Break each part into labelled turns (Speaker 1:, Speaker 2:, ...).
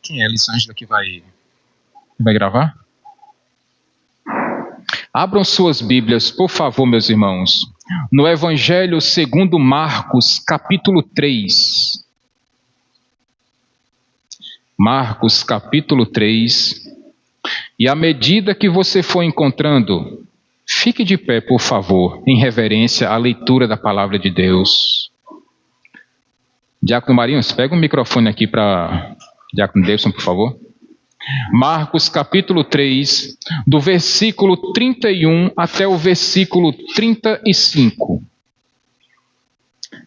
Speaker 1: Quem é? Elisângela que vai gravar? Abram suas Bíblias, por favor, meus irmãos, no Evangelho segundo Marcos, capítulo 3. Marcos, capítulo 3. E à medida que você for encontrando, fique de pé, por favor, em reverência à leitura da palavra de Deus. Diácono Marinhos, pega um microfone aqui para Diácono Davidson, por favor. Marcos capítulo 3, do versículo 31 até o versículo 35.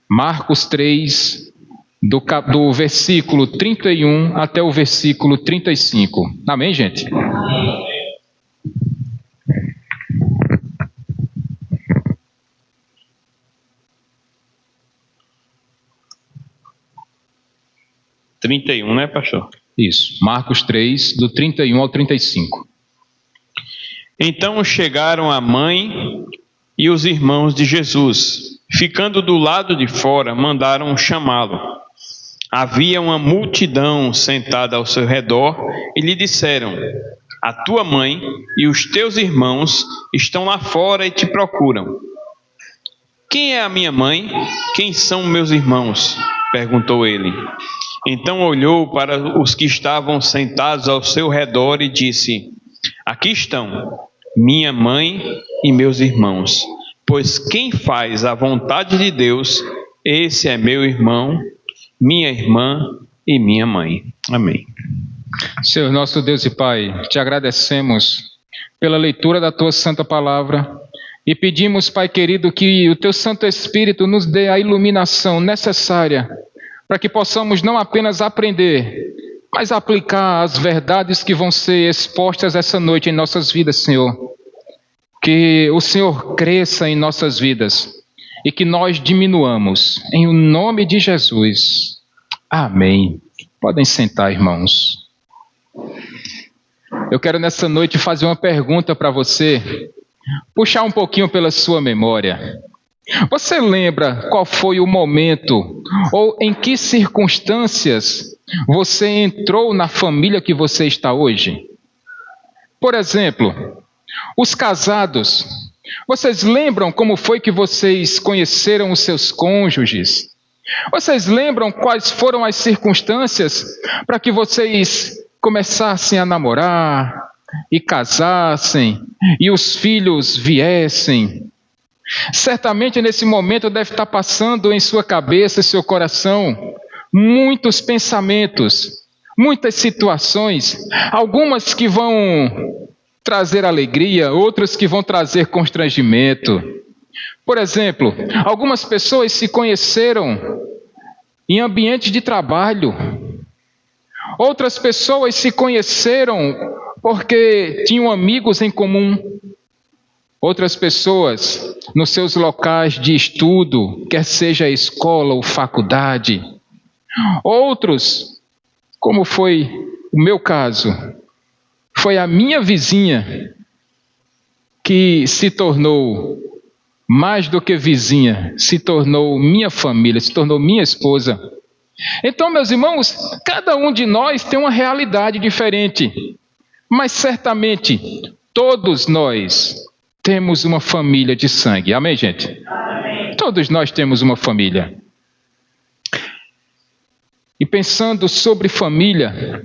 Speaker 1: Marcos 3, do versículo 31 até o versículo 35. Amém, gente? Amém.
Speaker 2: 31, né, pastor?
Speaker 1: Isso, Marcos 3, do 31 ao 35.
Speaker 2: Então chegaram a mãe e os irmãos de Jesus. Ficando do lado de fora, mandaram chamá-lo. Havia uma multidão sentada ao seu redor e lhe disseram: a tua mãe e os teus irmãos estão lá fora e te procuram. Quem é a minha mãe? Quem são meus irmãos? Perguntou ele. Então olhou para os que estavam sentados ao seu redor e disse: aqui estão minha mãe e meus irmãos, pois quem faz a vontade de Deus, esse é meu irmão, minha irmã e minha mãe. Amém.
Speaker 1: Senhor nosso Deus e Pai, te agradecemos pela leitura da tua santa palavra e pedimos, Pai querido, que o teu Santo Espírito nos dê a iluminação necessária para que possamos não apenas aprender, mas aplicar as verdades que vão ser expostas essa noite em nossas vidas, Senhor. Que o Senhor cresça em nossas vidas e que nós diminuamos, em nome de Jesus. Amém. Podem sentar, irmãos. Eu quero nessa noite fazer uma pergunta para você, puxar um pouquinho pela sua memória. Você lembra qual foi o momento ou em que circunstâncias você entrou na família que você está hoje? Por exemplo, os casados, vocês lembram como foi que vocês conheceram os seus cônjuges? Vocês lembram quais foram as circunstâncias para que vocês começassem a namorar e casassem e os filhos viessem? Certamente nesse momento deve estar passando em sua cabeça e seu coração muitos pensamentos, muitas situações, algumas que vão trazer alegria, outras que vão trazer constrangimento. Por exemplo, algumas pessoas se conheceram em ambiente de trabalho, outras pessoas se conheceram porque tinham amigos em comum. Outras pessoas nos seus locais de estudo, quer seja escola ou faculdade. Outros, como foi o meu caso, foi a minha vizinha que se tornou, mais do que vizinha, se tornou minha família, se tornou minha esposa. Então, meus irmãos, cada um de nós tem uma realidade diferente, mas certamente todos nós temos uma família de sangue. Amém, gente? Amém. Todos nós temos uma família. E pensando sobre família,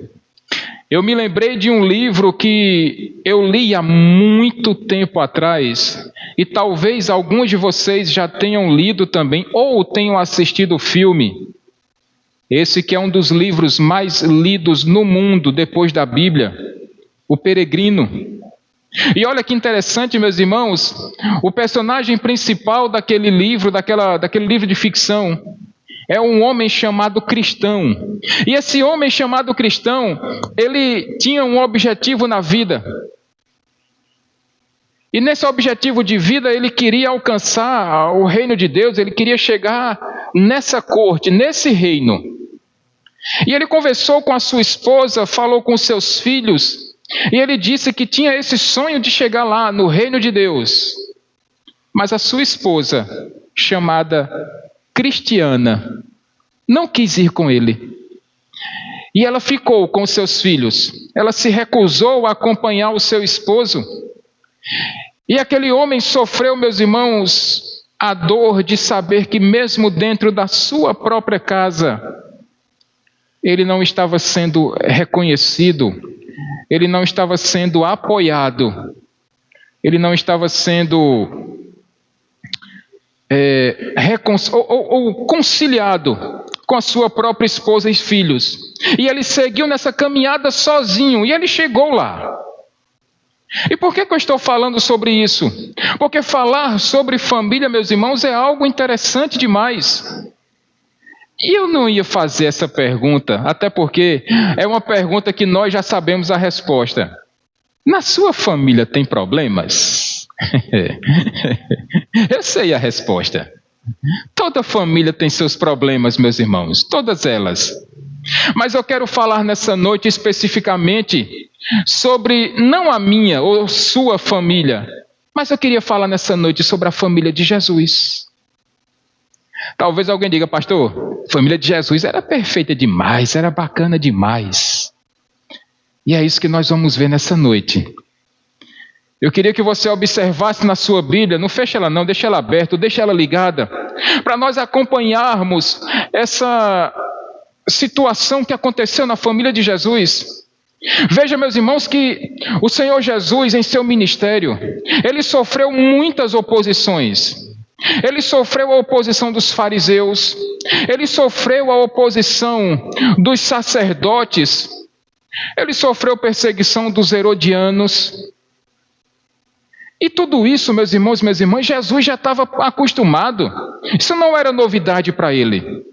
Speaker 1: eu me lembrei de um livro que eu li há muito tempo atrás, e talvez alguns de vocês já tenham lido também, ou tenham assistido o filme. Esse que é um dos livros mais lidos no mundo, depois da Bíblia, O Peregrino. E olha que interessante, meus irmãos, o personagem principal daquele livro, daquele livro de ficção, é um homem chamado Cristão. E esse homem chamado Cristão, ele tinha um objetivo na vida. E nesse objetivo de vida, ele queria alcançar o reino de Deus, ele queria chegar nessa corte, nesse reino. E ele conversou com a sua esposa, falou com seus filhos, e ele disse que tinha esse sonho de chegar lá, no reino de Deus. Mas a sua esposa, chamada Cristiana, não quis ir com ele. E ela ficou com seus filhos. Ela se recusou a acompanhar o seu esposo. E aquele homem sofreu, meus irmãos, a dor de saber que mesmo dentro da sua própria casa, ele não estava sendo reconhecido, ele não estava sendo apoiado, ele não estava sendo conciliado com a sua própria esposa e filhos. E ele seguiu nessa caminhada sozinho, e ele chegou lá. E por que eu estou falando sobre isso? Porque falar sobre família, meus irmãos, é algo interessante demais. E eu não ia fazer essa pergunta, até porque é uma pergunta que nós já sabemos a resposta. Na sua família tem problemas? Eu sei a resposta. Toda família tem seus problemas, meus irmãos, todas elas. Mas eu quero falar nessa noite especificamente sobre, não a minha ou sua família, mas eu queria falar nessa noite sobre a família de Jesus. Talvez alguém diga, pastor, a família de Jesus era perfeita demais, era bacana demais. E é isso que nós vamos ver nessa noite. Eu queria que você observasse na sua Bíblia, não feche ela não, deixa ela aberta, deixa ela ligada, para nós acompanharmos essa situação que aconteceu na família de Jesus. Veja, meus irmãos, que o Senhor Jesus, em seu ministério, ele sofreu muitas oposições. Ele sofreu a oposição dos fariseus, ele sofreu a oposição dos sacerdotes, ele sofreu perseguição dos herodianos. E tudo isso, meus irmãos e minhas irmãs, Jesus já estava acostumado. Isso não era novidade para ele.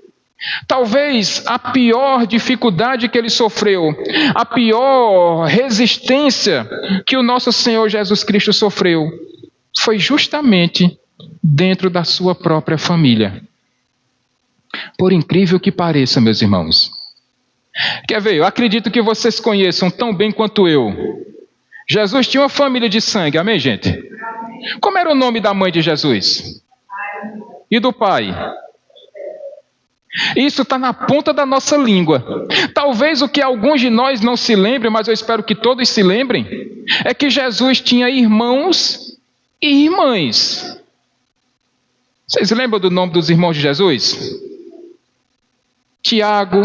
Speaker 1: Talvez a pior dificuldade que ele sofreu, a pior resistência que o nosso Senhor Jesus Cristo sofreu, foi justamente dentro da sua própria família. Por incrível que pareça, meus irmãos. Quer ver? Eu acredito que vocês conheçam tão bem quanto eu. Jesus tinha uma família de sangue, amém, gente? Como era o nome da mãe de Jesus? E do pai? Isso está na ponta da nossa língua. Talvez o que alguns de nós não se lembrem, mas eu espero que todos se lembrem, é que Jesus tinha irmãos e irmãs. Vocês lembram do nome dos irmãos de Jesus? Tiago,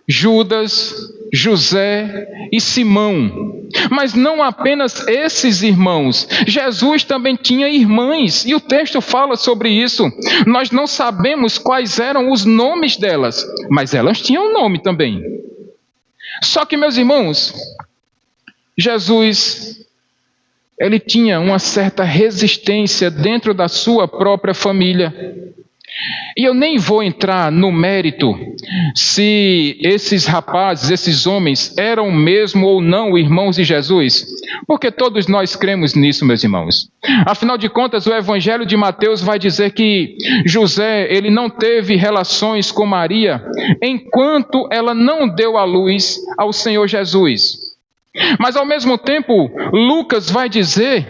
Speaker 1: Judas, José e Simão. Mas não apenas esses irmãos, Jesus também tinha irmãs, e o texto fala sobre isso. Nós não sabemos quais eram os nomes delas, mas elas tinham nome também. Só que, meus irmãos, Jesus, ele tinha uma certa resistência dentro da sua própria família. E eu nem vou entrar no mérito se esses rapazes, esses homens, eram mesmo ou não irmãos de Jesus, porque todos nós cremos nisso, meus irmãos. Afinal de contas, o Evangelho de Mateus vai dizer que José, ele não teve relações com Maria, enquanto ela não deu à luz ao Senhor Jesus. Mas ao mesmo tempo, Lucas vai dizer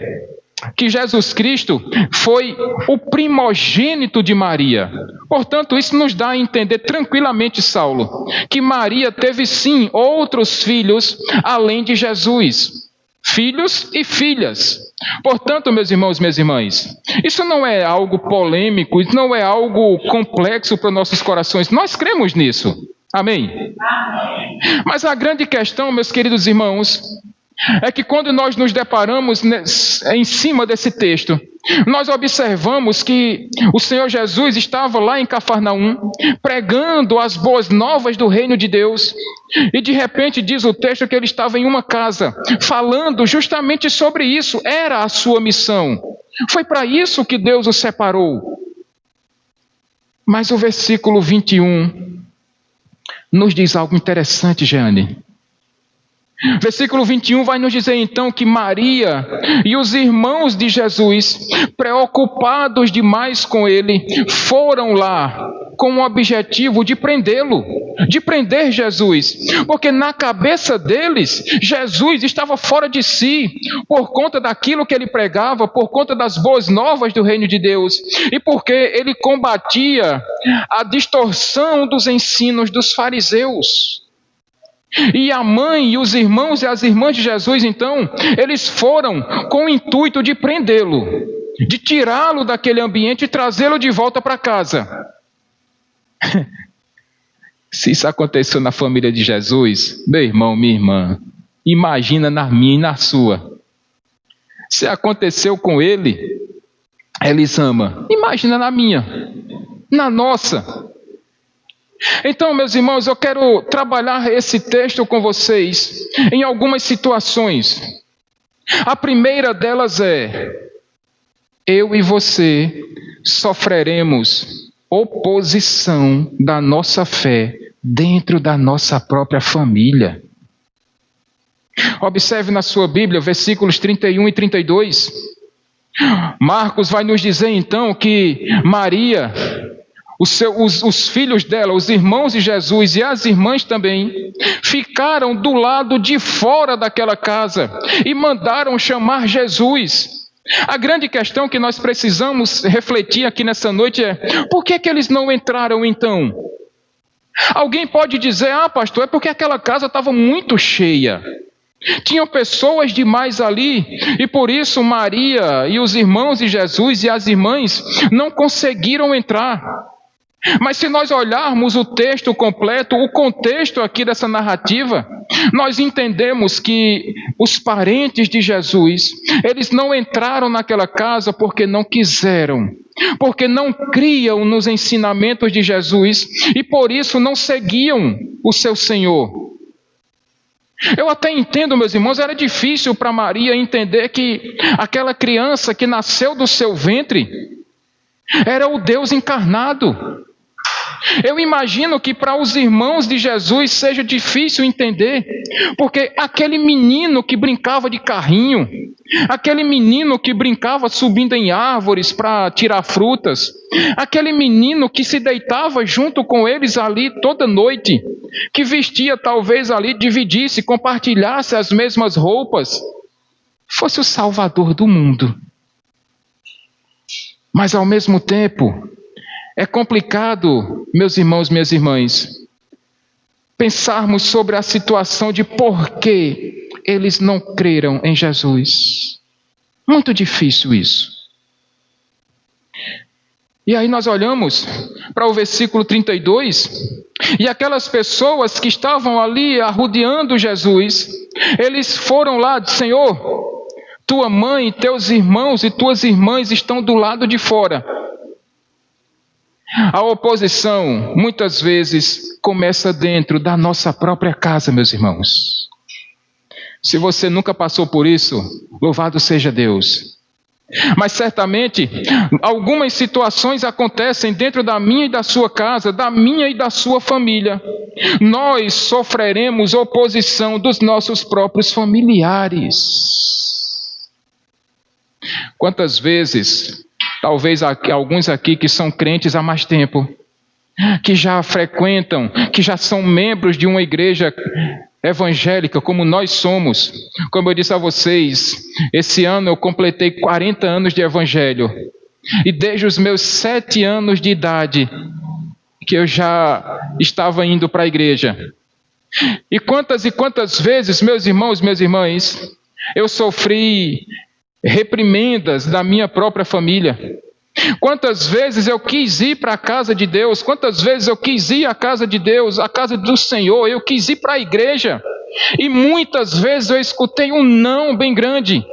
Speaker 1: que Jesus Cristo foi o primogênito de Maria. Portanto, isso nos dá a entender tranquilamente, Saulo, que Maria teve sim outros filhos além de Jesus. Filhos e filhas. Portanto, meus irmãos e minhas irmãs, isso não é algo polêmico, isso não é algo complexo para nossos corações. Nós cremos nisso. Amém? Amém. Mas a grande questão, meus queridos irmãos, é que quando nós nos deparamos em cima desse texto, nós observamos que o Senhor Jesus estava lá em Cafarnaum, pregando as boas novas do reino de Deus, e de repente diz o texto que ele estava em uma casa, falando justamente sobre isso. Era a sua missão, foi para isso que Deus o separou. Mas o versículo 21 nos diz algo interessante, Jeane. Versículo 21 vai nos dizer então que Maria e os irmãos de Jesus, preocupados demais com ele, foram lá com o objetivo de prendê-lo, de prender Jesus, porque na cabeça deles, Jesus estava fora de si, por conta daquilo que ele pregava, por conta das boas novas do reino de Deus, e porque ele combatia a distorção dos ensinos dos fariseus. E a mãe e os irmãos e as irmãs de Jesus, então, eles foram com o intuito de prendê-lo, de tirá-lo daquele ambiente e trazê-lo de volta para casa. Se isso aconteceu na família de Jesus, meu irmão, minha irmã, imagina na minha e na sua. Se aconteceu com ele, Elisama, imagina na minha, na nossa. Então, meus irmãos, eu quero trabalhar esse texto com vocês em algumas situações. A primeira delas é: eu e você sofreremos oposição da nossa fé dentro da nossa própria família. Observe na sua Bíblia, versículos 31 e 32. Marcos vai nos dizer então que Maria, os filhos dela, os irmãos de Jesus e as irmãs também, ficaram do lado de fora daquela casa e mandaram chamar Jesus. A grande questão que nós precisamos refletir aqui nessa noite é: por que eles não entraram então? Alguém pode dizer: pastor, é porque aquela casa estava muito cheia. Tinham pessoas demais ali, e por isso Maria e os irmãos de Jesus e as irmãs não conseguiram entrar. Mas se nós olharmos o texto completo, o contexto aqui dessa narrativa, nós entendemos que os parentes de Jesus, eles não entraram naquela casa porque não quiseram, porque não criam nos ensinamentos de Jesus e por isso não seguiam o seu Senhor. Eu até entendo, meus irmãos, era difícil para Maria entender que aquela criança que nasceu do seu ventre era o Deus encarnado. Eu imagino que para os irmãos de Jesus seja difícil entender, porque aquele menino que brincava de carrinho, aquele menino que brincava subindo em árvores para tirar frutas, aquele menino que se deitava junto com eles ali toda noite, que vestia talvez ali, dividisse, compartilhasse as mesmas roupas, fosse o Salvador do mundo. Mas ao mesmo tempo, é complicado, meus irmãos, minhas irmãs, pensarmos sobre a situação de por que eles não creram em Jesus. Muito difícil isso. E aí nós olhamos para o versículo 32, e aquelas pessoas que estavam ali arrodeando Jesus, eles foram lá, Senhor, tua mãe, teus irmãos e tuas irmãs estão do lado de fora. A oposição, muitas vezes, começa dentro da nossa própria casa, meus irmãos. Se você nunca passou por isso, louvado seja Deus. Mas certamente, algumas situações acontecem dentro da minha e da sua casa, da minha e da sua família. Nós sofreremos oposição dos nossos próprios familiares. Quantas vezes... Talvez alguns aqui que são crentes há mais tempo, que já frequentam, que já são membros de uma igreja evangélica, como nós somos. Como eu disse a vocês, esse ano eu completei 40 anos de evangelho. E desde os meus 7 anos de idade, que eu já estava indo para a igreja. E quantas vezes, meus irmãos, minhas irmãs, eu sofri reprimendas da minha própria família. Quantas vezes eu quis ir para a casa de Deus, quantas vezes eu quis ir à casa de Deus, à casa do Senhor, eu quis ir para a igreja, e muitas vezes eu escutei um não bem grande.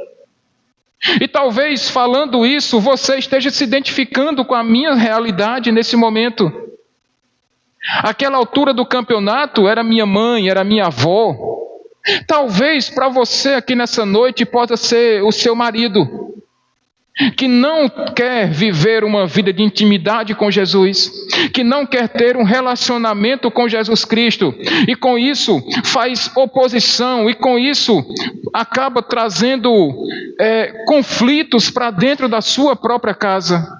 Speaker 1: E talvez falando isso, você esteja se identificando com a minha realidade nesse momento. Aquela altura do campeonato era minha mãe, era minha avó. Talvez para você aqui nessa noite possa ser o seu marido, que não quer viver uma vida de intimidade com Jesus, que não quer ter um relacionamento com Jesus Cristo, e com isso faz oposição, e com isso acaba trazendo conflitos para dentro da sua própria casa,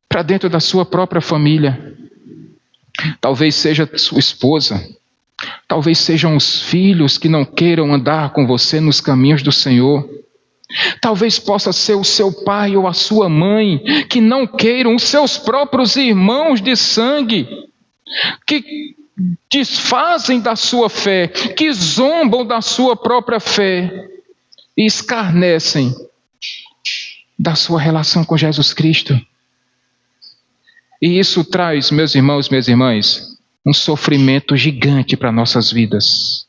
Speaker 1: para dentro da sua própria família. Talvez seja sua esposa, talvez sejam os filhos que não queiram andar com você nos caminhos do Senhor. Talvez possa ser o seu pai ou a sua mãe que não queiram, os seus próprios irmãos de sangue, que desfazem da sua fé, que zombam da sua própria fé e escarnecem da sua relação com Jesus Cristo. E isso traz, meus irmãos, minhas irmãs, um sofrimento gigante para nossas vidas.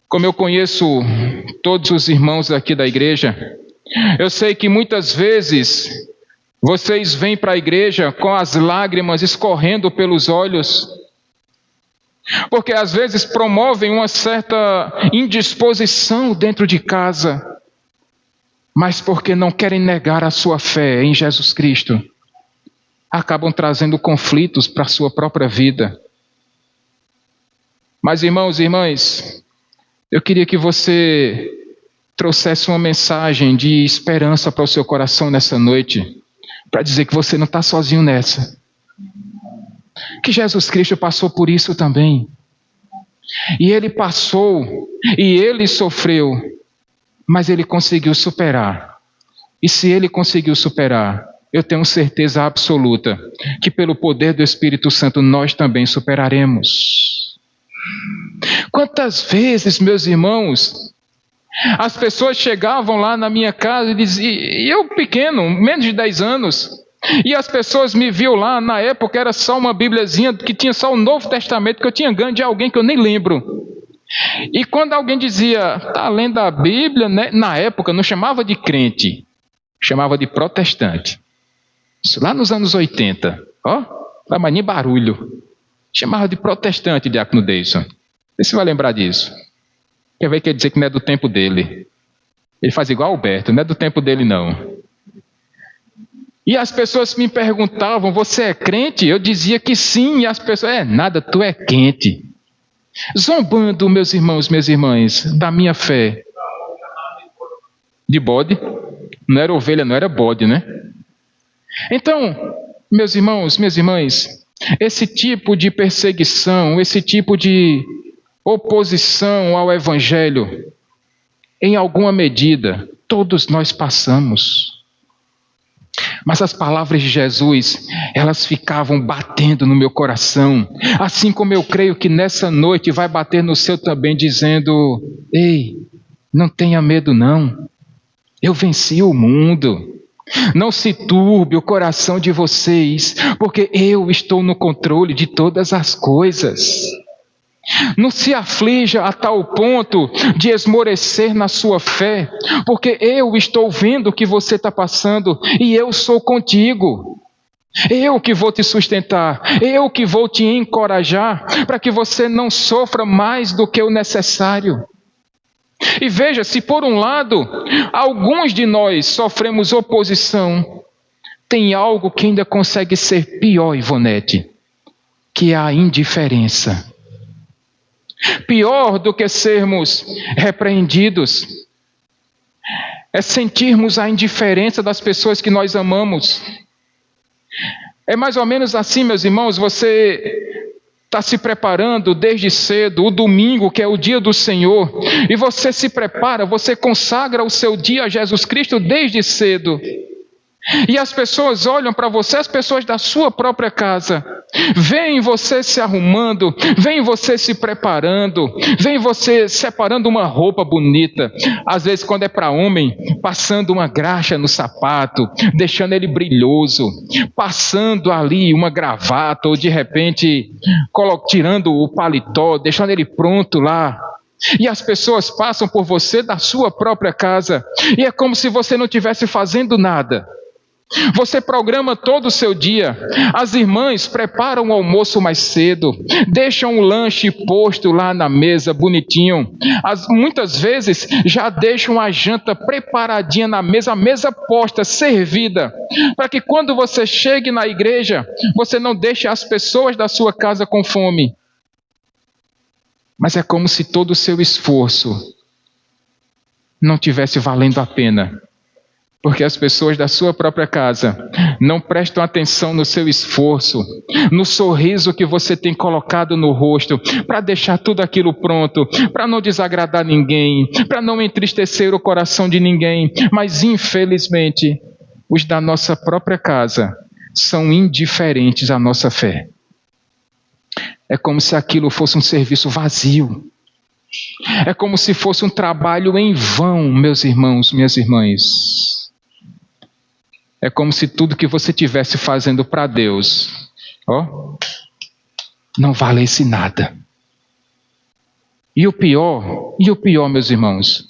Speaker 1: Como eu conheço todos os irmãos aqui da igreja, eu sei que muitas vezes vocês vêm para a igreja com as lágrimas escorrendo pelos olhos, porque às vezes promovem uma certa indisposição dentro de casa, mas porque não querem negar a sua fé em Jesus Cristo, acabam trazendo conflitos para a sua própria vida. Mas irmãos e irmãs, eu queria que você trouxesse uma mensagem de esperança para o seu coração nessa noite, para dizer que você não está sozinho nessa. Que Jesus Cristo passou por isso também. E Ele passou, e Ele sofreu, mas Ele conseguiu superar. E se Ele conseguiu superar, eu tenho certeza absoluta que pelo poder do Espírito Santo nós também superaremos. Quantas vezes, meus irmãos, as pessoas chegavam lá na minha casa e diziam, e eu pequeno, menos de 10 anos, e as pessoas me viam lá, na época era só uma bíbliazinha que tinha só o Novo Testamento, que eu tinha ganho de alguém que eu nem lembro. E quando alguém dizia, está lendo a Bíblia, né? Na época não chamava de crente, chamava de protestante. Isso lá nos anos 80, vai mais nem barulho. Chamava de protestante, diácono Deison. Você vai lembrar disso. Quer ver que ele dizer que não é do tempo dele. Ele faz igual Alberto, não é do tempo dele não. E as pessoas me perguntavam, você é crente? Eu dizia que sim, e as pessoas, nada, tu é quente. Zombando, meus irmãos, minhas irmãs, da minha fé. De bode? Não era ovelha, não era bode, né? Então, meus irmãos, minhas irmãs, esse tipo de perseguição, esse tipo de oposição ao Evangelho, em alguma medida, todos nós passamos. Mas as palavras de Jesus, elas ficavam batendo no meu coração, assim como eu creio que nessa noite vai bater no seu também, dizendo, ei, não tenha medo não, eu venci o mundo. Não se turbe o coração de vocês, porque eu estou no controle de todas as coisas. Não se aflija a tal ponto de esmorecer na sua fé, porque eu estou vendo o que você está passando e eu sou contigo. Eu que vou te sustentar, eu que vou te encorajar para que você não sofra mais do que o necessário. E veja, se por um lado, alguns de nós sofremos oposição, tem algo que ainda consegue ser pior, Ivonete, que é a indiferença. Pior do que sermos repreendidos, é sentirmos a indiferença das pessoas que nós amamos. É mais ou menos assim, meus irmãos, você está se preparando desde cedo, o domingo que é o dia do Senhor, e você se prepara, você consagra o seu dia a Jesus Cristo desde cedo, e as pessoas olham para você, as pessoas da sua própria casa, veem você se arrumando, veem você se preparando, veem você separando uma roupa bonita, às vezes quando é para homem, passando uma graxa no sapato, deixando ele brilhoso, passando ali uma gravata, ou de repente tirando o paletó, deixando ele pronto lá. E as pessoas passam por você da sua própria casa, e é como se você não estivesse fazendo nada. Você programa todo o seu dia, as irmãs preparam o almoço mais cedo, deixam o lanche posto lá na mesa, bonitinho. Muitas vezes já deixam a janta preparadinha na mesa, a mesa posta, servida, para que quando você chegue na igreja, você não deixe as pessoas da sua casa com fome. Mas é como se todo o seu esforço não tivesse valendo a pena. Porque as pessoas da sua própria casa não prestam atenção no seu esforço, no sorriso que você tem colocado no rosto, para deixar tudo aquilo pronto, para não desagradar ninguém, para não entristecer o coração de ninguém. Mas infelizmente, os da nossa própria casa são indiferentes à nossa fé. é como se aquilo fosse um serviço vazio. É como se fosse um trabalho em vão, meus irmãos, minhas irmãs. É como se tudo que você estivesse fazendo para Deus, não valesse nada. E o pior, meus irmãos,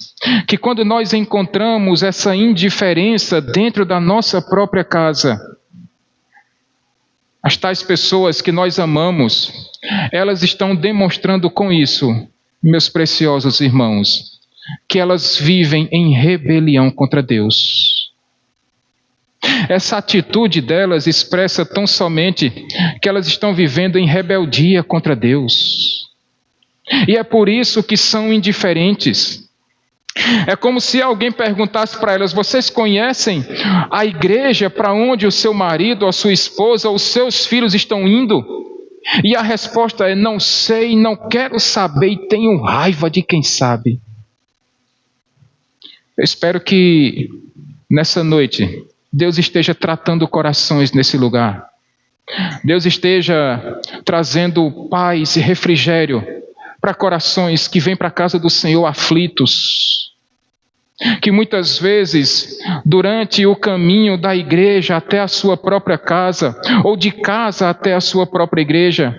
Speaker 1: que quando nós encontramos essa indiferença dentro da nossa própria casa, as tais pessoas que nós amamos, elas estão demonstrando com isso, meus preciosos irmãos, que elas vivem em rebelião contra Deus. Essa atitude delas expressa tão somente que elas estão vivendo em rebeldia contra Deus. E é por isso que são indiferentes. É como se alguém perguntasse para elas: vocês conhecem a igreja para onde o seu marido, a sua esposa ou os seus filhos estão indo? E a resposta é: não sei, não quero saber e tenho raiva de quem sabe. Eu espero que nessa noite Deus esteja tratando corações nesse lugar. Deus esteja trazendo paz e refrigério para corações que vêm para a casa do Senhor aflitos, que muitas vezes, durante o caminho da igreja até a sua própria casa, ou de casa até a sua própria igreja,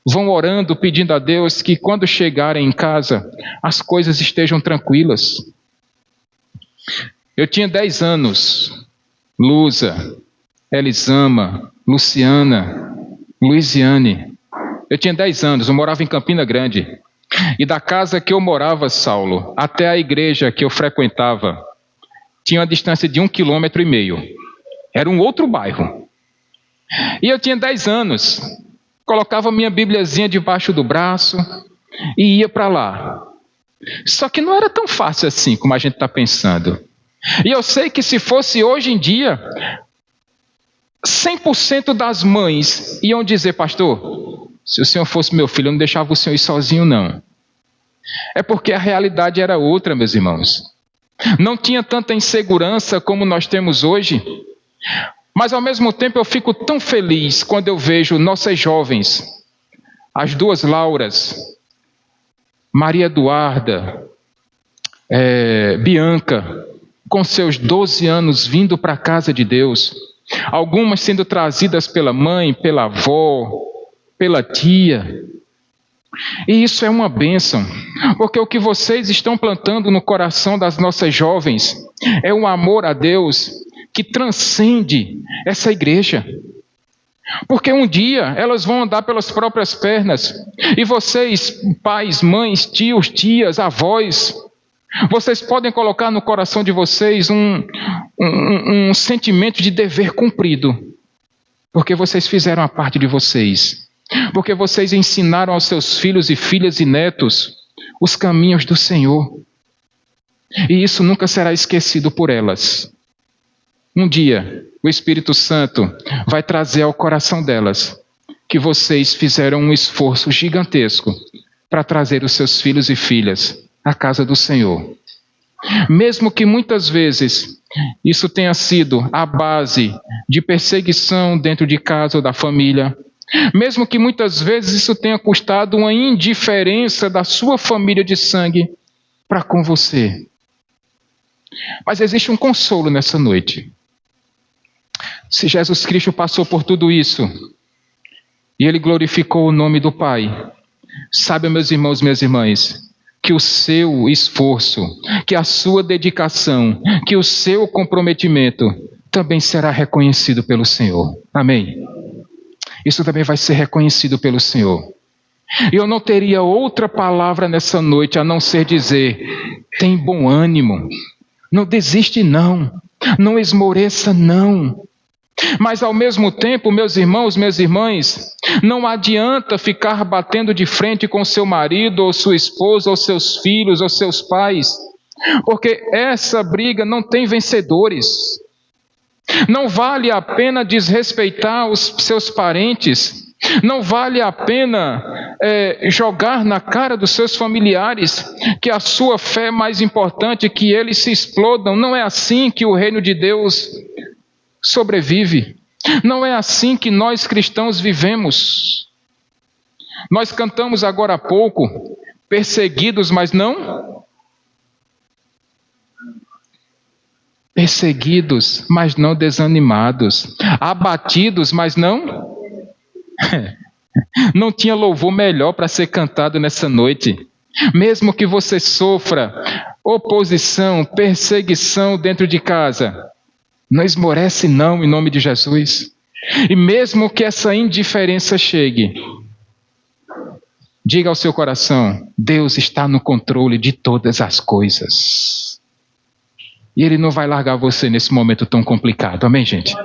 Speaker 1: vão orando, pedindo a Deus que quando chegarem em casa, as coisas estejam tranquilas. Eu tinha 10 anos, Lusa, Elisama, Luciana, Luiziane. Eu tinha 10 anos, eu morava em Campina Grande. E da casa que eu morava, Saulo, até a igreja que eu frequentava, tinha uma distância de 1,5 km. Era um outro bairro. E eu tinha 10 anos. Colocava minha bibliazinha debaixo do braço e ia para lá. Só que não era tão fácil assim como a gente está pensando. E eu sei que se fosse hoje em dia, 100% das mães iam dizer: pastor, se o senhor fosse meu filho, eu não deixava o senhor ir sozinho, não. É porque a realidade era outra, meus irmãos. Não tinha tanta insegurança como nós temos hoje. Mas ao mesmo tempo eu fico tão feliz quando eu vejo nossas jovens, as 2 Lauras, Maria Eduarda, Bianca, com seus 12 anos vindo para a casa de Deus. Algumas sendo trazidas pela mãe, pela avó, pela tia. E isso é uma bênção, porque o que vocês estão plantando no coração das nossas jovens é um amor a Deus que transcende essa igreja. Porque um dia elas vão andar pelas próprias pernas, e vocês, pais, mães, tios, tias, avós, vocês podem colocar no coração de vocês um sentimento de dever cumprido, porque vocês fizeram a parte de vocês, porque vocês ensinaram aos seus filhos e filhas e netos os caminhos do Senhor, e isso nunca será esquecido por elas. Um dia o Espírito Santo vai trazer ao coração delas que vocês fizeram um esforço gigantesco para trazer os seus filhos e filhas à casa do Senhor. Mesmo que muitas vezes isso tenha sido a base de perseguição dentro de casa ou da família, mesmo que muitas vezes isso tenha custado uma indiferença da sua família de sangue para com você. Mas existe um consolo nessa noite. Se Jesus Cristo passou por tudo isso e Ele glorificou o nome do Pai, sabe, meus irmãos, minhas irmãs, que o seu esforço, que a sua dedicação, que o seu comprometimento também será reconhecido pelo Senhor. Amém? Isso também vai ser reconhecido pelo Senhor. E eu não teria outra palavra nessa noite a não ser dizer: tem bom ânimo, não desiste não, não esmoreça não. Mas ao mesmo tempo, meus irmãos, minhas irmãs, não adianta ficar batendo de frente com seu marido, ou sua esposa, ou seus filhos, ou seus pais, porque essa briga não tem vencedores. Não vale a pena desrespeitar os seus parentes, não vale a pena jogar na cara dos seus familiares que a sua fé é mais importante, que eles se explodam. Não é assim que o reino de Deus sobrevive. Não é assim que nós cristãos vivemos. Nós cantamos agora há pouco, perseguidos, mas não... Perseguidos, mas não desanimados. Abatidos, mas não... Não tinha louvor melhor para ser cantado nessa noite. Mesmo que você sofra oposição, perseguição dentro de casa, não esmorece não, em nome de Jesus. E mesmo que essa indiferença chegue, diga ao seu coração: Deus está no controle de todas as coisas. E Ele não vai largar você nesse momento tão complicado. Amém, gente?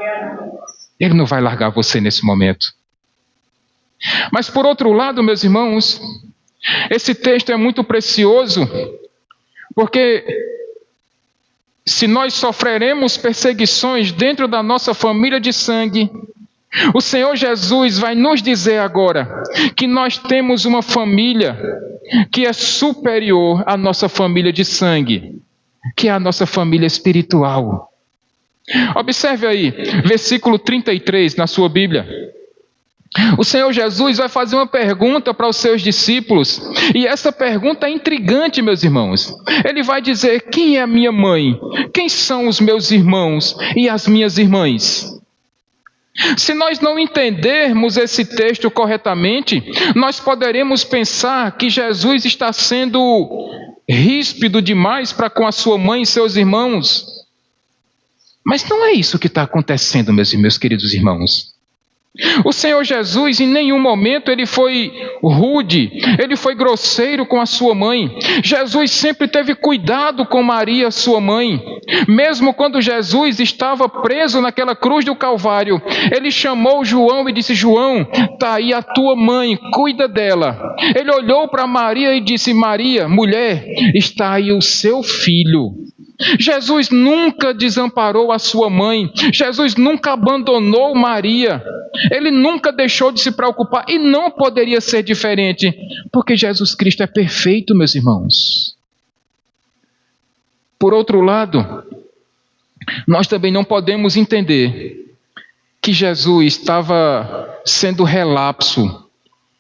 Speaker 1: Ele não vai largar você nesse momento. Mas por outro lado, meus irmãos, esse texto é muito precioso, porque se nós sofreremos perseguições dentro da nossa família de sangue, o Senhor Jesus vai nos dizer agora que nós temos uma família que é superior à nossa família de sangue, que é a nossa família espiritual. Observe aí, versículo 33 na sua Bíblia. O Senhor Jesus vai fazer uma pergunta para os seus discípulos, e essa pergunta é intrigante, meus irmãos. Ele vai dizer: quem é a minha mãe? Quem são os meus irmãos e as minhas irmãs? Se nós não entendermos esse texto corretamente, nós poderemos pensar que Jesus está sendo ríspido demais para com a sua mãe e seus irmãos. Mas não é isso que está acontecendo, meus queridos irmãos. O Senhor Jesus, em nenhum momento ele foi rude, ele foi grosseiro com a sua mãe. Jesus sempre teve cuidado com Maria, sua mãe. Mesmo quando Jesus estava preso naquela cruz do Calvário, ele chamou João e disse: João, está aí a tua mãe, cuida dela. Ele olhou para Maria e disse: Maria, mulher, está aí o seu filho. Jesus nunca desamparou a sua mãe, Jesus nunca abandonou Maria, ele nunca deixou de se preocupar, e não poderia ser diferente, porque Jesus Cristo é perfeito, meus irmãos. Por outro lado, nós também não podemos entender que Jesus estava sendo relapso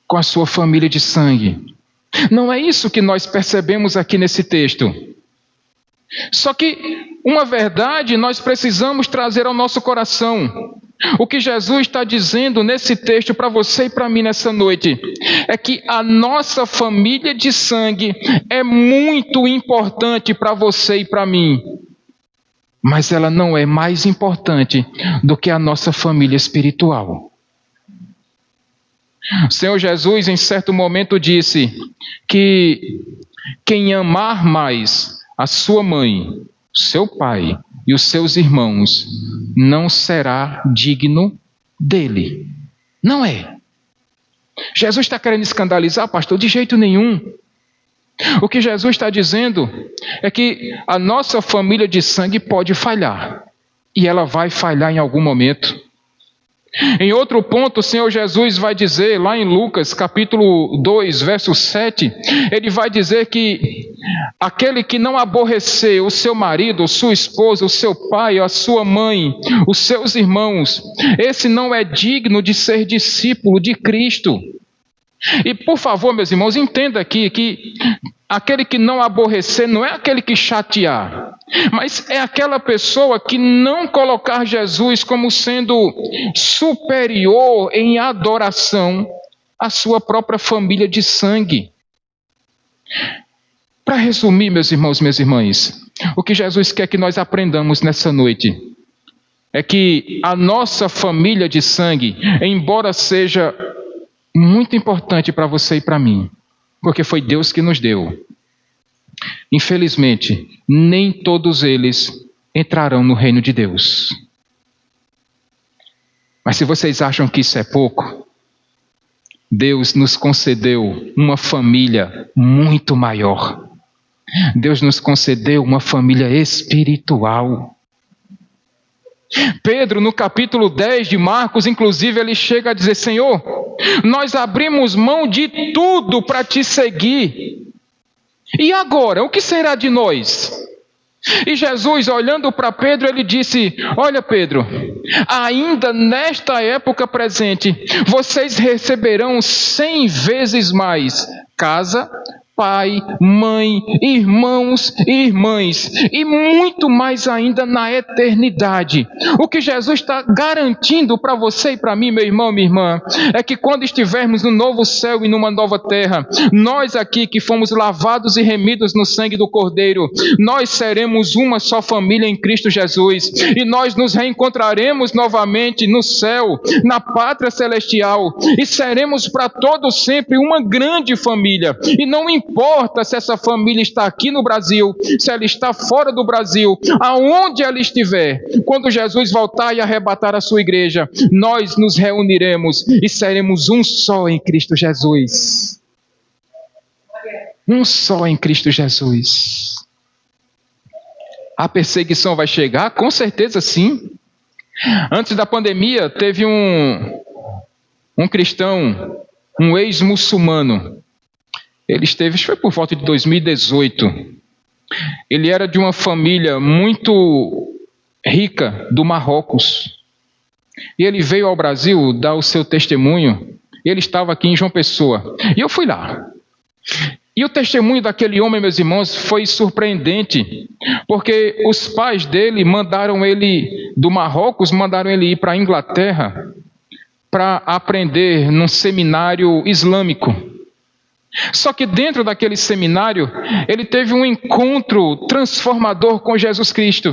Speaker 1: com a sua família de sangue. Não é isso que nós percebemos aqui nesse texto. Só que uma verdade nós precisamos trazer ao nosso coração. O que Jesus está dizendo nesse texto para você e para mim nessa noite é que a nossa família de sangue é muito importante para você e para mim, mas ela não é mais importante do que a nossa família espiritual. O Senhor Jesus em certo momento disse que quem amar mais a sua mãe, seu pai e os seus irmãos não será digno dele. Não é. Jesus está querendo escandalizar, pastor? De jeito nenhum. O que Jesus está dizendo é que a nossa família de sangue pode falhar, e ela vai falhar em algum momento. Em outro ponto, o Senhor Jesus vai dizer, lá em Lucas, capítulo 2, verso 7, ele vai dizer que aquele que não aborrecer o seu marido, sua esposa, o seu pai, a sua mãe, os seus irmãos, esse não é digno de ser discípulo de Cristo. E por favor, meus irmãos, entenda aqui que aquele que não aborrecer não é aquele que chatear, mas é aquela pessoa que não colocar Jesus como sendo superior em adoração à sua própria família de sangue. Para resumir, meus irmãos, minhas irmãs, o que Jesus quer que nós aprendamos nessa noite é que a nossa família de sangue, embora seja muito importante para você e para mim, porque foi Deus que nos deu, infelizmente, nem todos eles entrarão no reino de Deus. Mas se vocês acham que isso é pouco, Deus nos concedeu uma família muito maior. Deus nos concedeu uma família espiritual. Pedro, no capítulo 10 de Marcos, inclusive, ele chega a dizer: Senhor, nós abrimos mão de tudo para te seguir. E agora, o que será de nós? E Jesus, olhando para Pedro, ele disse: olha, Pedro, ainda nesta época presente, vocês receberão 100 vezes mais casa, pai, mãe, irmãos e irmãs, e muito mais ainda na eternidade. O que Jesus está garantindo para você e para mim, meu irmão, minha irmã, é que quando estivermos no novo céu e numa nova terra, nós aqui que fomos lavados e remidos no sangue do Cordeiro, nós seremos uma só família em Cristo Jesus, e nós nos reencontraremos novamente no céu, na pátria celestial, e seremos para todos sempre uma grande família. E não importa se essa família está aqui no Brasil, se ela está fora do Brasil, aonde ela estiver, quando Jesus voltar e arrebatar a sua igreja, nós nos reuniremos e seremos um só em Cristo Jesus. Um só em Cristo Jesus. A perseguição vai chegar? Com certeza sim. Antes da pandemia, teve um cristão, um ex-muçulmano. Ele esteve, foi por volta de 2018. Ele era de uma família muito rica do Marrocos. E ele veio ao Brasil dar o seu testemunho. Ele estava aqui em João Pessoa. E eu fui lá. E o testemunho daquele homem, meus irmãos, foi surpreendente. Porque os pais dele mandaram ele, do Marrocos, mandaram ele ir para a Inglaterra para aprender num seminário islâmico. Só que dentro daquele seminário, ele teve um encontro transformador com Jesus Cristo.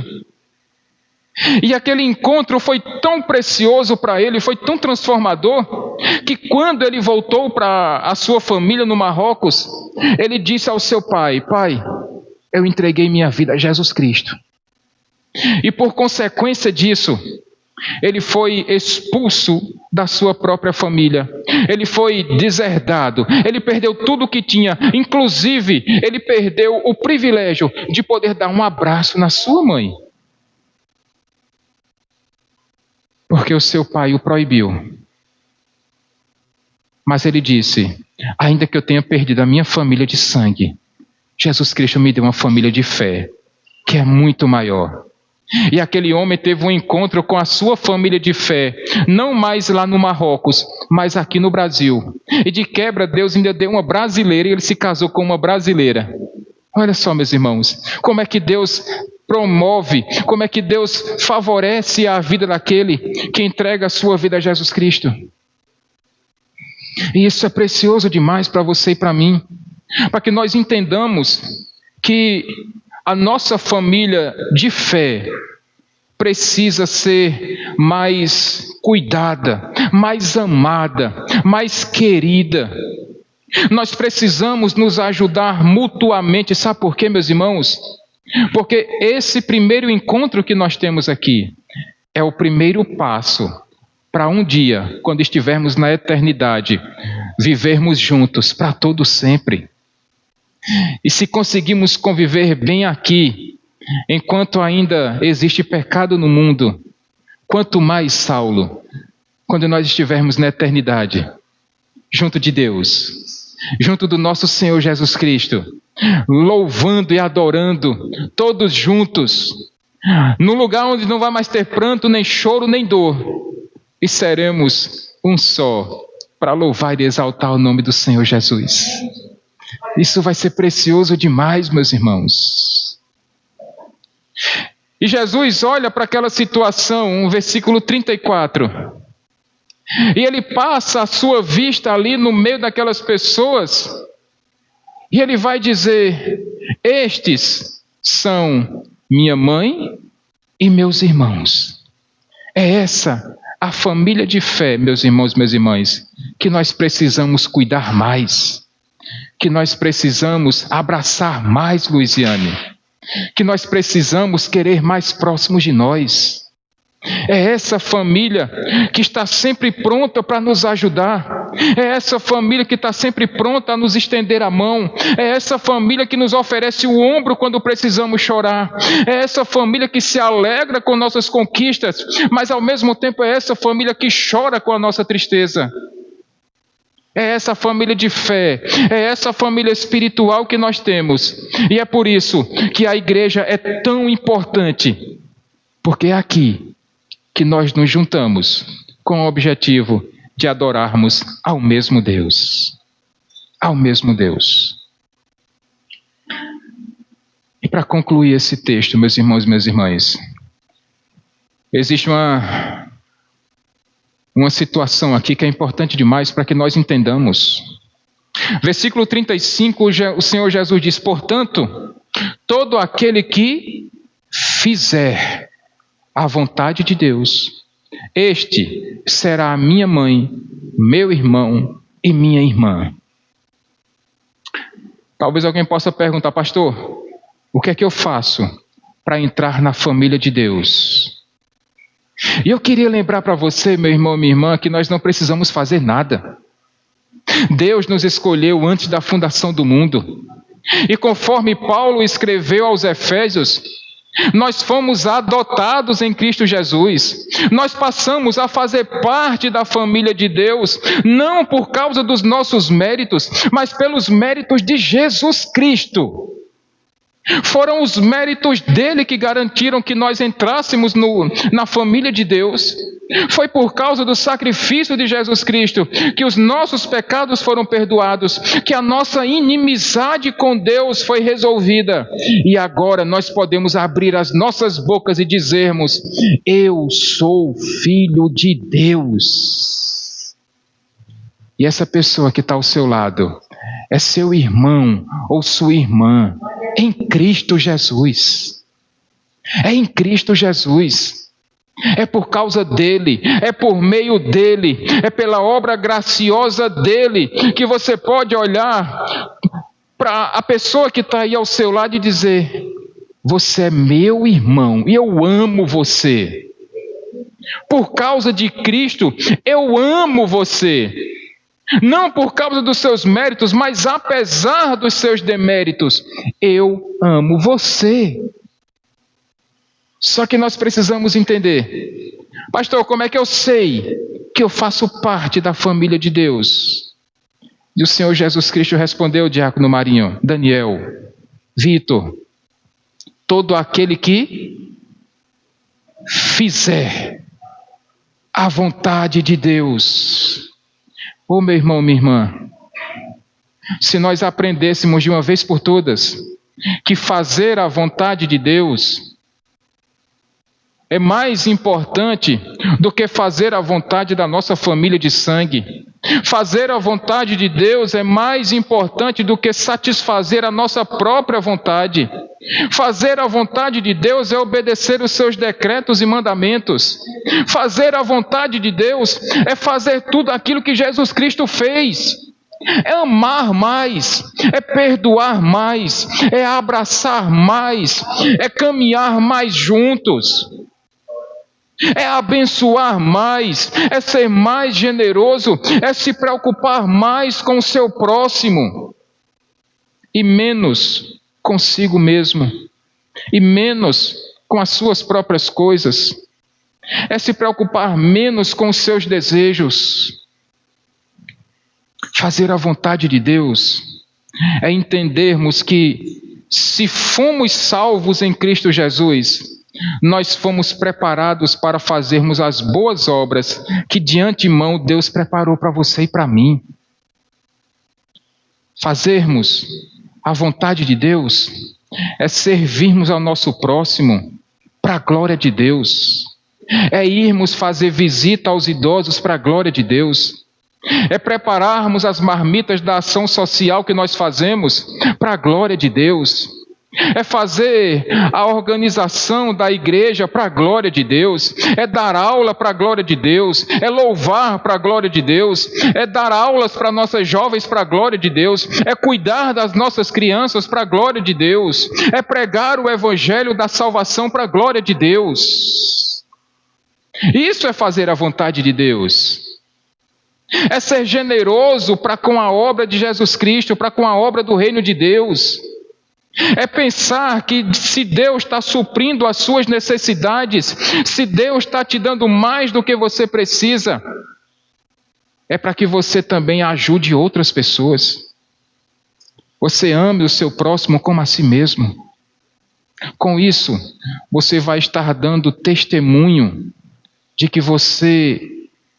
Speaker 1: E aquele encontro foi tão precioso para ele, foi tão transformador, que quando ele voltou para a sua família no Marrocos, ele disse ao seu pai: pai, eu entreguei minha vida a Jesus Cristo. E por consequência disso, ele foi expulso da sua própria família. Ele foi deserdado. Ele perdeu tudo o que tinha. Inclusive, ele perdeu o privilégio de poder dar um abraço na sua mãe. Porque o seu pai o proibiu. Mas ele disse: ainda que eu tenha perdido a minha família de sangue, Jesus Cristo me deu uma família de fé, que é muito maior. E aquele homem teve um encontro com a sua família de fé, não mais lá no Marrocos, mas aqui no Brasil. E de quebra, Deus ainda deu uma brasileira e ele se casou com uma brasileira. Olha só, meus irmãos, como é que Deus promove, como é que Deus favorece a vida daquele que entrega a sua vida a Jesus Cristo. E isso é precioso demais para você e para mim, para que nós entendamos que a nossa família de fé precisa ser mais cuidada, mais amada, mais querida. Nós precisamos nos ajudar mutuamente. Sabe por quê, meus irmãos? Porque esse primeiro encontro que nós temos aqui é o primeiro passo para um dia, quando estivermos na eternidade, vivermos juntos para todo sempre. E se conseguimos conviver bem aqui, enquanto ainda existe pecado no mundo, quanto mais, Saulo, quando nós estivermos na eternidade, junto de Deus, junto do nosso Senhor Jesus Cristo, louvando e adorando, todos juntos, num lugar onde não vai mais ter pranto, nem choro, nem dor, e seremos um só, para louvar e exaltar o nome do Senhor Jesus. Isso vai ser precioso demais, meus irmãos. E Jesus olha para aquela situação, versículo 34. E ele passa a sua vista ali no meio daquelas pessoas. E ele vai dizer: estes são minha mãe e meus irmãos. É essa a família de fé, meus irmãos, minhas irmãs, que nós precisamos cuidar mais. Que nós precisamos abraçar mais, Luiziane, que nós precisamos querer mais próximos de nós. É essa família que está sempre pronta para nos ajudar. É essa família que está sempre pronta a nos estender a mão. É essa família que nos oferece o ombro quando precisamos chorar. É essa família que se alegra com nossas conquistas, mas ao mesmo tempo é essa família que chora com a nossa tristeza. É essa família de fé, é essa família espiritual que nós temos. E é por isso que a igreja é tão importante, porque é aqui que nós nos juntamos com o objetivo de adorarmos ao mesmo Deus. Ao mesmo Deus. E para concluir esse texto, meus irmãos e minhas irmãs, existe uma situação aqui que é importante demais para que nós entendamos. Versículo 35, o Senhor Jesus diz: portanto, todo aquele que fizer a vontade de Deus, este será a minha mãe, meu irmão e minha irmã. Talvez alguém possa perguntar: pastor, o que é que eu faço para entrar na família de Deus? E eu queria lembrar para você, meu irmão e minha irmã, que nós não precisamos fazer nada. Deus nos escolheu antes da fundação do mundo. E conforme Paulo escreveu aos Efésios, nós fomos adotados em Cristo Jesus. Nós passamos a fazer parte da família de Deus, não por causa dos nossos méritos, mas pelos méritos de Jesus Cristo. Foram os méritos dele que garantiram que nós entrássemos na família de Deus. Foi por causa do sacrifício de Jesus Cristo que os nossos pecados foram perdoados, que a nossa inimizade com Deus foi resolvida. E agora nós podemos abrir as nossas bocas e dizermos: eu sou filho de Deus. E essa pessoa que está ao seu lado é seu irmão ou sua irmã em Cristo Jesus. É em Cristo Jesus. É por causa dele, é por meio dele, é pela obra graciosa dele que você pode olhar para a pessoa que está aí ao seu lado e dizer: você é meu irmão e eu amo você. Por causa de Cristo, eu amo você. Não por causa dos seus méritos, mas apesar dos seus deméritos, eu amo você. Só que nós precisamos entender: pastor, como é que eu sei que eu faço parte da família de Deus? E o Senhor Jesus Cristo respondeu, diácono Marinho, Daniel, Vitor: todo aquele que fizer a vontade de Deus. Ô meu irmão, minha irmã, se nós aprendêssemos de uma vez por todas que fazer a vontade de Deus é mais importante do que fazer a vontade da nossa família de sangue. Fazer a vontade de Deus é mais importante do que satisfazer a nossa própria vontade. Fazer a vontade de Deus é obedecer os seus decretos e mandamentos. Fazer a vontade de Deus é fazer tudo aquilo que Jesus Cristo fez. É amar mais, é perdoar mais, é abraçar mais, é caminhar mais juntos. É abençoar mais, é ser mais generoso, é se preocupar mais com o seu próximo e menos consigo mesmo, e menos com as suas próprias coisas. É se preocupar menos com os seus desejos. Fazer a vontade de Deus é entendermos que, se fomos salvos em Cristo Jesus, nós fomos preparados para fazermos as boas obras que de antemão Deus preparou para você e para mim. Fazermos a vontade de Deus é servirmos ao nosso próximo para a glória de Deus. É irmos fazer visita aos idosos para a glória de Deus. É prepararmos as marmitas da ação social que nós fazemos para a glória de Deus. É fazer a organização da igreja para a glória de Deus, é dar aula para a glória de Deus, é louvar para a glória de Deus, é dar aulas para nossas jovens para a glória de Deus, é cuidar das nossas crianças para a glória de Deus, é pregar o evangelho da salvação para a glória de Deus. Isso é fazer a vontade de Deus. É ser generoso para com a obra de Jesus Cristo, para com a obra do reino de Deus. É pensar que se Deus está suprindo as suas necessidades, se Deus está te dando mais do que você precisa, é para que você também ajude outras pessoas. Você ame o seu próximo como a si mesmo. Com isso, você vai estar dando testemunho de que você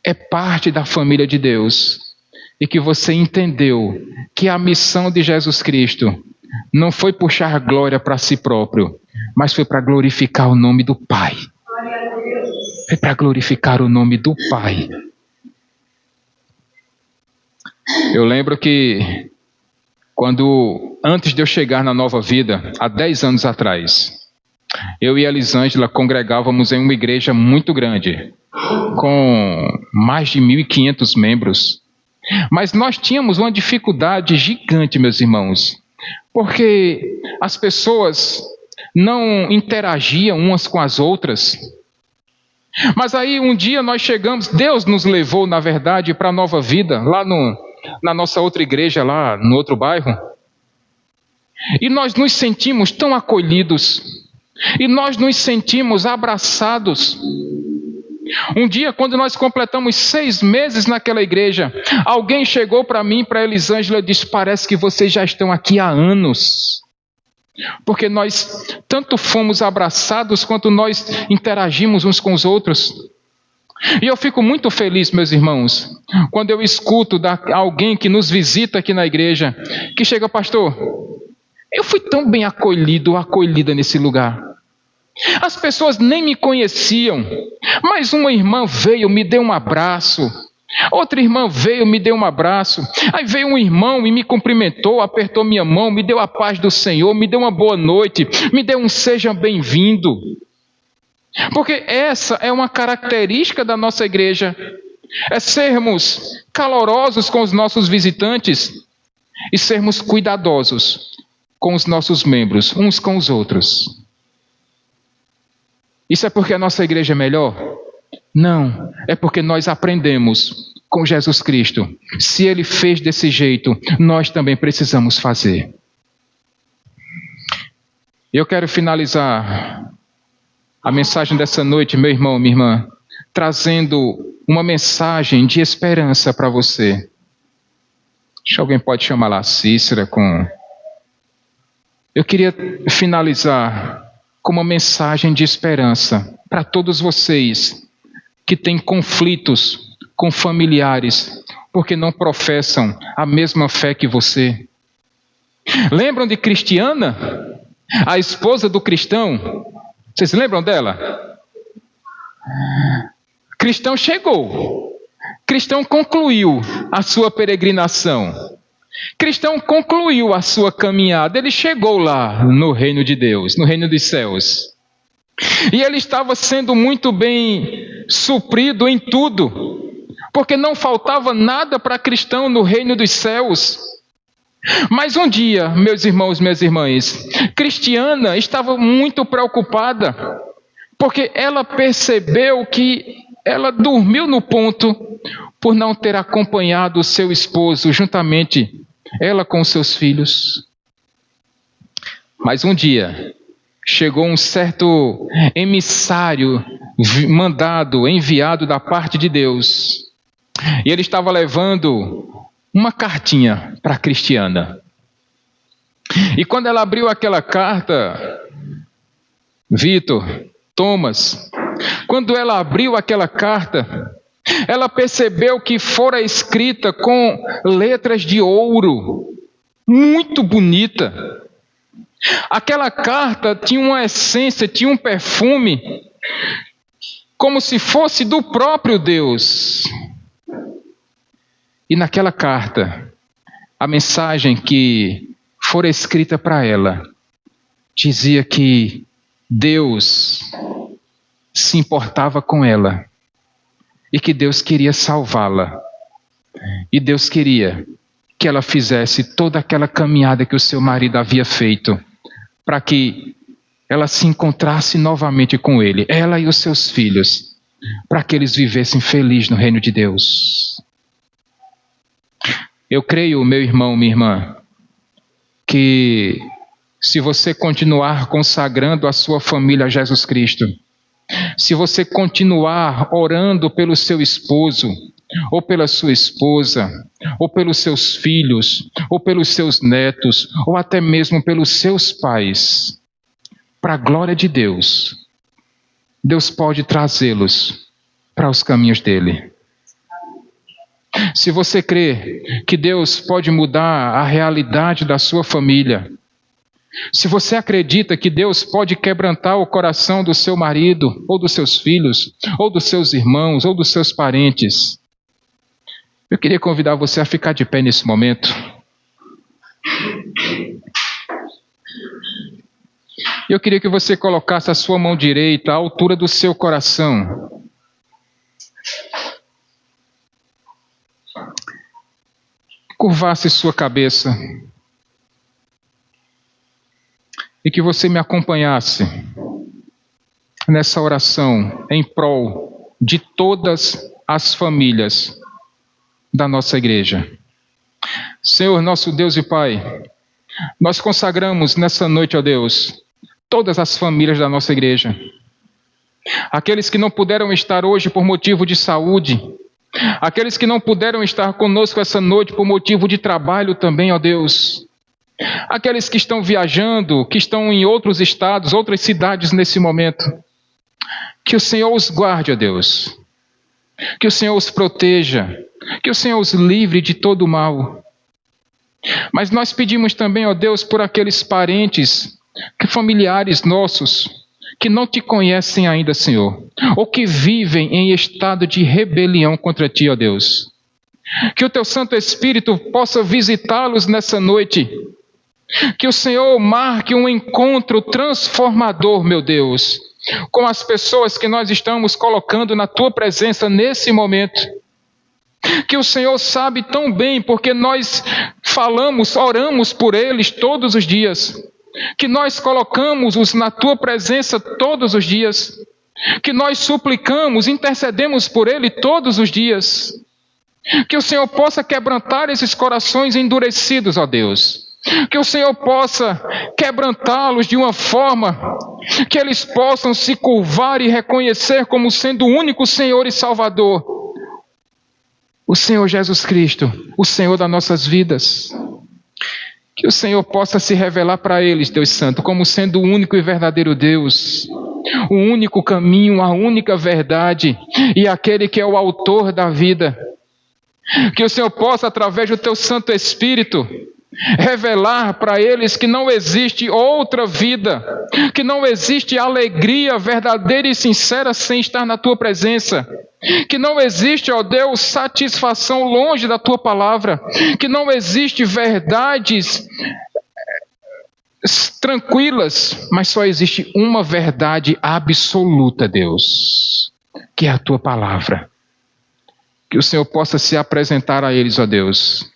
Speaker 1: é parte da família de Deus e que você entendeu que a missão de Jesus Cristo não foi puxar glória para si próprio, mas foi para glorificar o nome do Pai. Foi para glorificar o nome do Pai. Eu lembro que antes de eu chegar na Nova Vida, há 10 anos atrás, eu e a Elisângela congregávamos em uma igreja muito grande, com mais de 1.500 membros. Mas nós tínhamos uma dificuldade gigante, meus irmãos, porque as pessoas não interagiam umas com as outras. Mas aí um dia nós chegamos, Deus nos levou, na verdade, para a Nova Vida, lá na nossa outra igreja, lá no outro bairro. E nós nos sentimos tão acolhidos. E nós nos sentimos abraçados. Um dia, quando nós completamos 6 meses naquela igreja, alguém chegou para mim, para a Elisângela, e disse: parece que vocês já estão aqui há anos. Porque nós tanto fomos abraçados, quanto nós interagimos uns com os outros. E eu fico muito feliz, meus irmãos, quando eu escuto alguém que nos visita aqui na igreja, que chega: pastor, eu fui tão bem acolhido ou acolhida nesse lugar. As pessoas nem me conheciam, mas uma irmã veio, me deu um abraço. Outra irmã veio, me deu um abraço. Aí veio um irmão e me cumprimentou, apertou minha mão, me deu a paz do Senhor, me deu uma boa noite, me deu um seja bem-vindo. Porque essa é uma característica da nossa igreja, é sermos calorosos com os nossos visitantes e sermos cuidadosos com os nossos membros, uns com os outros. Isso é porque a nossa igreja é melhor? Não, é porque nós aprendemos com Jesus Cristo. Se Ele fez desse jeito, nós também precisamos fazer. Eu quero finalizar a mensagem dessa noite, meu irmão, minha irmã, trazendo uma mensagem de esperança para você. Acho que alguém pode chamar lá a Cícera com... Eu queria finalizar com uma mensagem de esperança para todos vocês que têm conflitos com familiares porque não professam a mesma fé que você. Lembram de Cristiana, a esposa do cristão? Vocês lembram dela? Cristão chegou. Cristão concluiu a sua peregrinação. Cristão concluiu a sua caminhada. Ele chegou lá no reino de Deus, no reino dos céus. E ele estava sendo muito bem suprido em tudo, porque não faltava nada para cristão no reino dos céus. Mas um dia, meus irmãos, minhas irmãs, Cristiana estava muito preocupada, porque ela percebeu que ela dormiu no ponto por não ter acompanhado o seu esposo, juntamente ela com os seus filhos. Mas um dia chegou um certo emissário enviado da parte de Deus, e ele estava levando uma cartinha para a Cristiana. E quando ela abriu aquela carta, Vitor, Thomas, quando ela abriu aquela carta, ela percebeu que fora escrita com letras de ouro, muito bonita. Aquela carta tinha uma essência, tinha um perfume, como se fosse do próprio Deus. E naquela carta, a mensagem que fora escrita para ela, dizia que Deus se importava com ela, e que Deus queria salvá-la, e Deus queria que ela fizesse toda aquela caminhada que o seu marido havia feito, para que ela se encontrasse novamente com ele, ela e os seus filhos, para que eles vivessem felizes no reino de Deus. Eu creio, meu irmão, minha irmã, que se você continuar consagrando a sua família a Jesus Cristo, se você continuar orando pelo seu esposo, ou pela sua esposa, ou pelos seus filhos, ou pelos seus netos, ou até mesmo pelos seus pais, para a glória de Deus, Deus pode trazê-los para os caminhos dele. Se você crê que Deus pode mudar a realidade da sua família, se você acredita que Deus pode quebrantar o coração do seu marido, ou dos seus filhos, ou dos seus irmãos, ou dos seus parentes, eu queria convidar você a ficar de pé nesse momento. Eu queria que você colocasse a sua mão direita à altura do seu coração. Curvasse sua cabeça. E que você me acompanhasse nessa oração em prol de todas as famílias da nossa igreja. Senhor, nosso Deus e Pai, nós consagramos nessa noite, ó Deus, todas as famílias da nossa igreja. Aqueles que não puderam estar hoje por motivo de saúde, aqueles que não puderam estar conosco essa noite por motivo de trabalho também, ó Deus. Aqueles que estão viajando, que estão em outros estados, outras cidades nesse momento. Que o Senhor os guarde, ó Deus. Que o Senhor os proteja. Que o Senhor os livre de todo mal. Mas nós pedimos também, ó Deus, por aqueles parentes, familiares nossos, que não te conhecem ainda, Senhor, ou que vivem em estado de rebelião contra ti, ó Deus. Que o teu Santo Espírito possa visitá-los nessa noite. Que o Senhor marque um encontro transformador, meu Deus, com as pessoas que nós estamos colocando na tua presença nesse momento. Que o Senhor sabe tão bem, porque nós falamos, oramos por eles todos os dias. Que nós colocamos-os na tua presença todos os dias. Que nós suplicamos, intercedemos por ele todos os dias. Que o Senhor possa quebrantar esses corações endurecidos, ó Deus. Que o Senhor possa quebrantá-los de uma forma que eles possam se curvar e reconhecer como sendo o único Senhor e Salvador, o Senhor Jesus Cristo, o Senhor das nossas vidas. Que o Senhor possa se revelar para eles, Deus Santo, como sendo o único e verdadeiro Deus, o único caminho, a única verdade e aquele que é o autor da vida. Que o Senhor possa, através do teu Santo Espírito, revelar para eles que não existe outra vida, que não existe alegria verdadeira e sincera sem estar na tua presença, que não existe, ó Deus, satisfação longe da tua palavra, que não existe verdades tranquilas, mas só existe uma verdade absoluta, Deus, que é a tua palavra. Que o Senhor possa se apresentar a eles, ó Deus.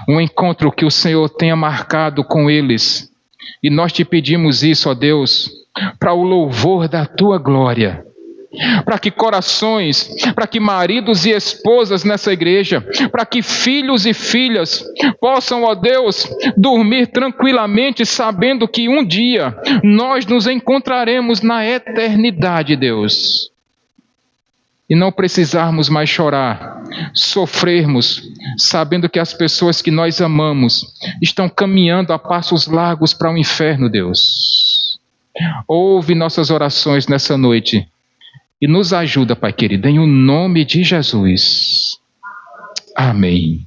Speaker 1: Um encontro que o Senhor tenha marcado com eles. E nós te pedimos isso, ó Deus, para o louvor da tua glória. Para que corações, para que maridos e esposas nessa igreja, para que filhos e filhas possam, ó Deus, dormir tranquilamente, sabendo que um dia nós nos encontraremos na eternidade, Deus. E não precisarmos mais chorar, sofrermos, sabendo que as pessoas que nós amamos estão caminhando a passos largos para o inferno, Deus. Ouve nossas orações nessa noite e nos ajuda, Pai querido, em o nome de Jesus. Amém.